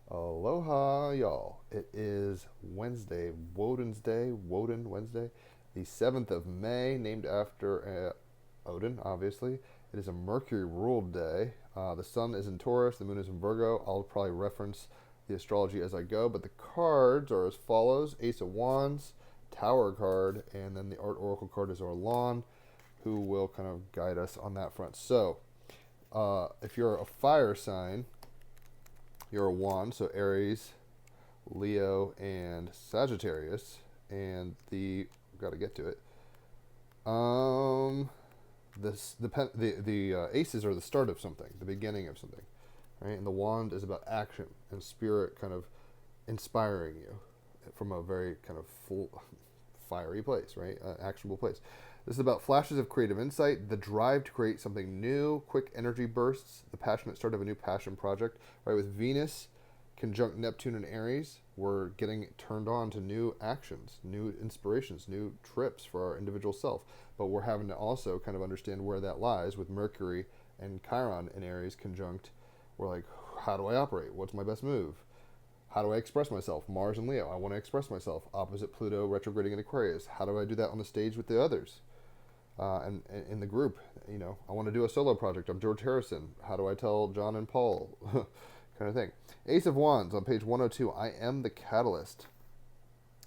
Aloha, y'all. It is Wednesday, Woden's Day, Woden Wednesday, the 7th of May, named after Odin, obviously. It is a Mercury ruled day. The sun is in Taurus, the moon is in Virgo. I'll probably reference the astrology as I go, but the cards are as follows: Ace of Wands, Tower card, and then the Art Oracle card is Orlan, who will kind of guide us on that front. So, if you're a fire sign, you're a wand, so Aries, Leo, and Sagittarius. And got to get to it. Um, the aces are the start of something, the beginning of something, right? And the wand is about action and spirit, kind of inspiring you from a very kind of full, fiery place, right? Actionable place. This is about flashes of creative insight, the drive to create something new, quick energy bursts, the passionate start of a new passion project. Right, with Venus conjunct Neptune and Aries, we're getting turned on to new actions, new inspirations, new trips for our individual self. But we're having to also kind of understand where that lies with Mercury and Chiron in Aries conjunct. We're like, how do I operate? What's my best move? How do I express myself? Mars and Leo, I want to express myself. Opposite Pluto retrograding in Aquarius. How do I do that on the stage with the others? And in the group, I want to do a solo project. I'm George Harrison. How do I tell John and Paul? Kind of thing. Ace of Wands on page 102. I am the catalyst.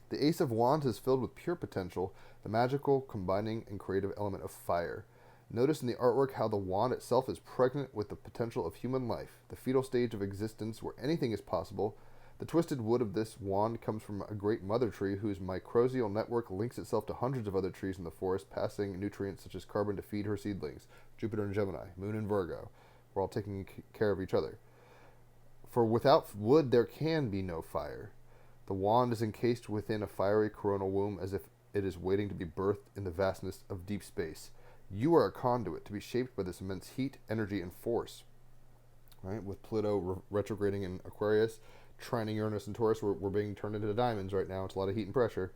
The Ace of Wands is filled with pure potential, the magical, combining, and creative element of fire. Notice in the artwork how the wand itself is pregnant with the potential of human life, the fetal stage of existence where anything is possible. The twisted wood of this wand comes from a great mother tree whose mycorrhizal network links itself to hundreds of other trees in the forest, passing nutrients such as carbon to feed her seedlings. Jupiter and Gemini, Moon and Virgo. We're all taking care of each other. For without wood there can be no fire. The wand is encased within a fiery coronal womb as if it is waiting to be birthed in the vastness of deep space. You are a conduit to be shaped by this immense heat, energy, and force. Right? With Pluto retrograding in Aquarius, trining Uranus and Taurus, we're being turned into diamonds right now. It's a lot of heat and pressure.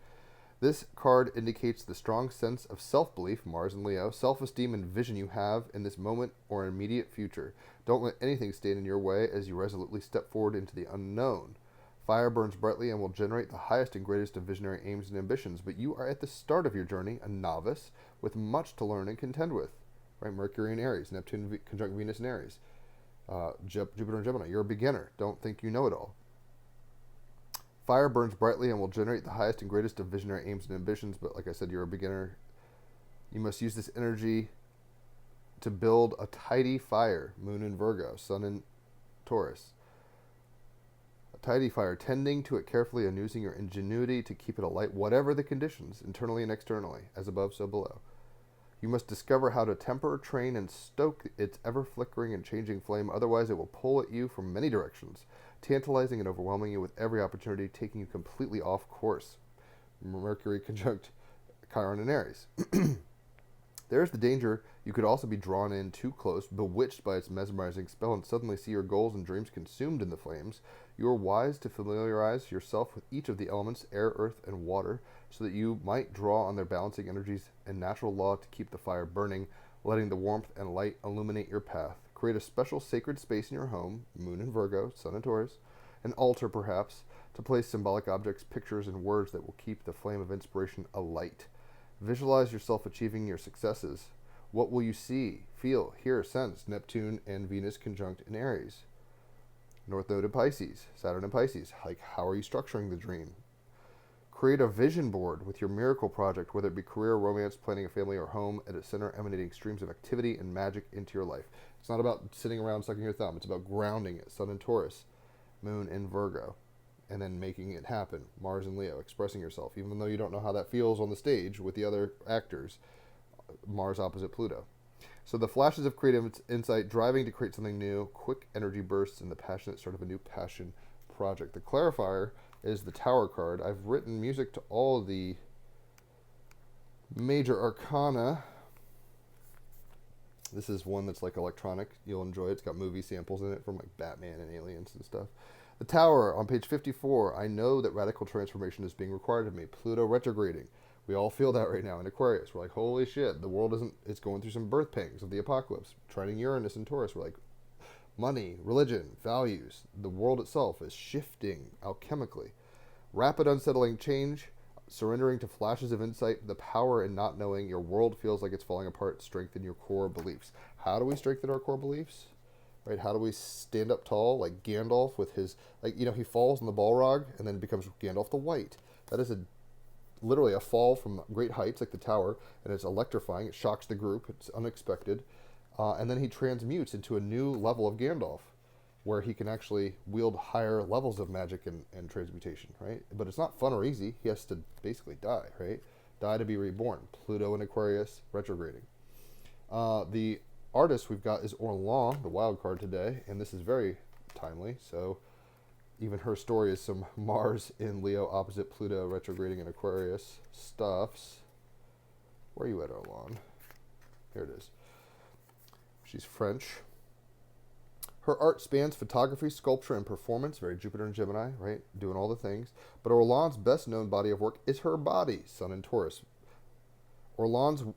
This card indicates the strong sense of self-belief, Mars and Leo, self-esteem and vision you have in this moment or immediate future. Don't let anything stand in your way as you resolutely step forward into the unknown. Fire burns brightly and will generate the highest and greatest of visionary aims and ambitions, but you are at the start of your journey, a novice, with much to learn and contend with. Right? Mercury in Aries, Neptune conjunct Venus in Aries, Jupiter and Gemini. You're a beginner. Don't think you know it all. Fire burns brightly and will generate the highest and greatest of visionary aims and ambitions, but like I said, you're a beginner. You must use this energy to build a tidy fire, Moon in Virgo, Sun in Taurus. A tidy fire, tending to it carefully and using your ingenuity to keep it alight, whatever the conditions, internally and externally, as above, so below. You must discover how to temper, train, and stoke its ever-flickering and changing flame, otherwise it will pull at you from many directions, tantalizing and overwhelming you with every opportunity, taking you completely off course. Mercury conjunct Chiron and Aries. There's the danger you could also be drawn in too close, bewitched by its mesmerizing spell, and suddenly see your goals and dreams consumed in the flames. You are wise to familiarize yourself with each of the elements, air, earth, and water, so that you might draw on their balancing energies and natural law to keep the fire burning, letting the warmth and light illuminate your path. Create a special sacred space in your home, Moon in Virgo, Sun in Taurus, an altar perhaps, to place symbolic objects, pictures, and words that will keep the flame of inspiration alight. Visualize yourself achieving your successes. What will you see, feel, hear, sense? Neptune and Venus conjunct in Aries. North Node in Pisces, Saturn in Pisces. Like, how are you structuring the dream? Create a vision board with your miracle project, whether it be career, romance, planning a family, or home, at its center emanating streams of activity and magic into your life. It's not about sitting around sucking your thumb. It's about grounding it. Sun in Taurus, Moon in Virgo, and then making it happen. Mars and Leo, expressing yourself, even though you don't know how that feels on the stage with the other actors. Mars opposite Pluto. So the flashes of creative insight, driving to create something new, quick energy bursts, and the passionate start of a new passion project. The clarifier is the Tower card. I've written music to all the major arcana. This is one that's like electronic. You'll enjoy it. It's got movie samples in it from like Batman and Aliens and stuff. The Tower on page 54. I know that radical transformation is being required of me. Pluto retrograding. We all feel that right now in Aquarius. We're like, holy shit, the world isn't, it's going through some birth pangs of the apocalypse. Trining Uranus and Taurus. We're like, Money, religion, values, the world itself is shifting alchemically. Rapid, unsettling change, surrendering to flashes of insight, the power in not knowing your world feels like it's falling apart, strengthen your core beliefs. How do we strengthen our core beliefs? Right? How do we stand up tall like Gandalf with his, he falls in the Balrog and then becomes Gandalf the White. That is literally a fall from great heights like the tower, and it's electrifying. It shocks the group. It's unexpected. And then he transmutes into a new level of Gandalf, where he can actually wield higher levels of magic and transmutation, right? But it's not fun or easy. He has to basically die, right? Die to be reborn. Pluto in Aquarius, retrograding. The artist we've got is Orlan, the wild card today, and this is very timely. So even her story is some Mars in Leo opposite Pluto retrograding in Aquarius stuffs. Where are you at, Orlan? Here it is. She's French. Her art spans photography, sculpture, and performance. Very Jupiter and Gemini, right? Doing all the things. But Orlan's best-known body of work is her body, Sun in Taurus. Orlan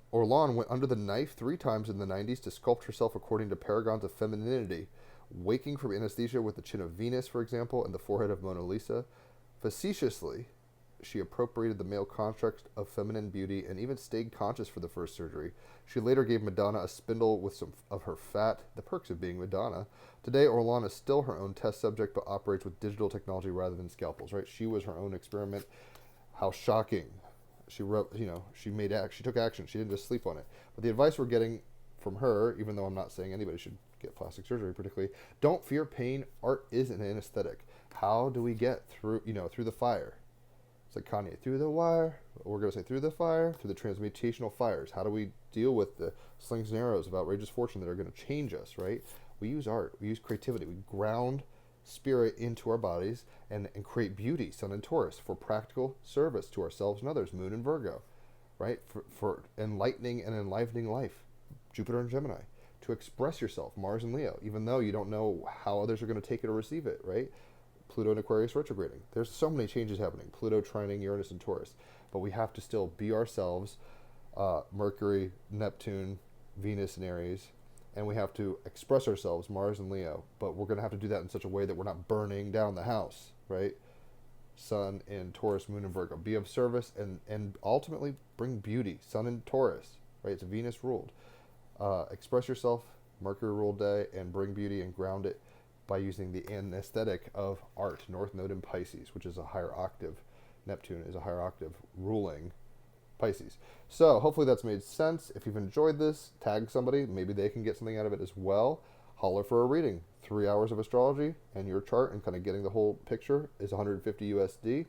went under the knife 3 times in the 90s to sculpt herself according to paragons of femininity, waking from anesthesia with the chin of Venus, for example, and the forehead of Mona Lisa. Facetiously, she appropriated the male construct of feminine beauty and even stayed conscious for the first surgery. She later gave Madonna a spindle with some of her fat, the perks of being Madonna. Today, Orlan is still her own test subject, but operates with digital technology rather than scalpels, right? She was her own experiment. How shocking. She wrote, she took action. She didn't just sleep on it. But the advice we're getting from her, even though I'm not saying anybody should get plastic surgery particularly, don't fear pain. Art is an anesthetic. How do we get through the fire? It's like Kanye, through the wire. We're going to say through the fire, through the transmutational fires. How do we deal with the slings and arrows of outrageous fortune that are going to change us, right? We use art. We use creativity. We ground spirit into our bodies and create beauty, Sun and Taurus, for practical service to ourselves and others, Moon and Virgo, right? For enlightening and enlivening life, Jupiter and Gemini. To express yourself, Mars and Leo, even though you don't know how others are going to take it or receive it, right? Pluto and Aquarius retrograding. There's so many changes happening. Pluto trining Uranus and Taurus. But we have to still be ourselves, Mercury, Neptune, Venus and Aries, and we have to express ourselves, Mars and Leo. But we're going to have to do that in such a way that we're not burning down the house, right? Sun in Taurus, Moon in Virgo. Be of service and ultimately bring beauty. Sun in Taurus, right? It's Venus ruled. Express yourself, Mercury ruled day, and bring beauty and ground it by using the anesthetic of art, North Node in Pisces, which is a higher octave. Neptune is a higher octave ruling Pisces. So hopefully that's made sense. If you've enjoyed this, tag somebody. Maybe they can get something out of it as well. Holler for a reading. 3 hours of astrology and your chart and kind of getting the whole picture is 150 USD.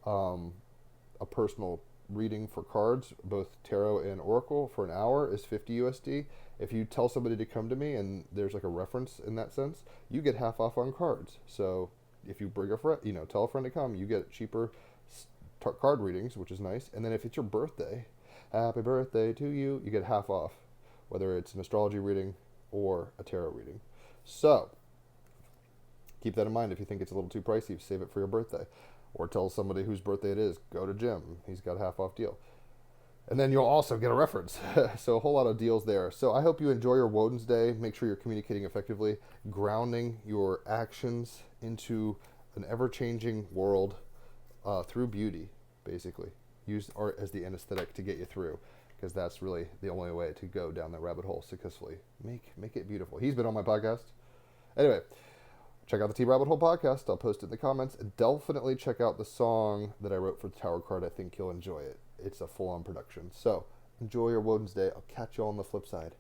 A personal reading for cards, both tarot and oracle, for an hour is 50 USD. If you tell somebody to come to me and there's like a reference in that sense, you get half off on cards. So if you bring a friend, tell a friend to come, you get cheaper card readings, which is nice. And then if it's your birthday, happy birthday to you, you get half off, whether it's an astrology reading or a tarot reading. So keep that in mind. If you think it's a little too pricey, save it for your birthday. Or tell somebody whose birthday it is, go to Jim. He's got a half off deal. And then you'll also get a reference. So a whole lot of deals there. So I hope you enjoy your Woden's Day. Make sure you're communicating effectively, grounding your actions into an ever-changing world through beauty, basically. Use art as the anesthetic to get you through, because that's really the only way to go down that rabbit hole successfully. Make it beautiful. He's been on my podcast. Anyway, check out the Team Rabbit Hole podcast. I'll post it in the comments. Definitely check out the song that I wrote for the Tower card. I think you'll enjoy it. It's a full-on production. So enjoy your Woden's Day. I'll catch you all on the flip side.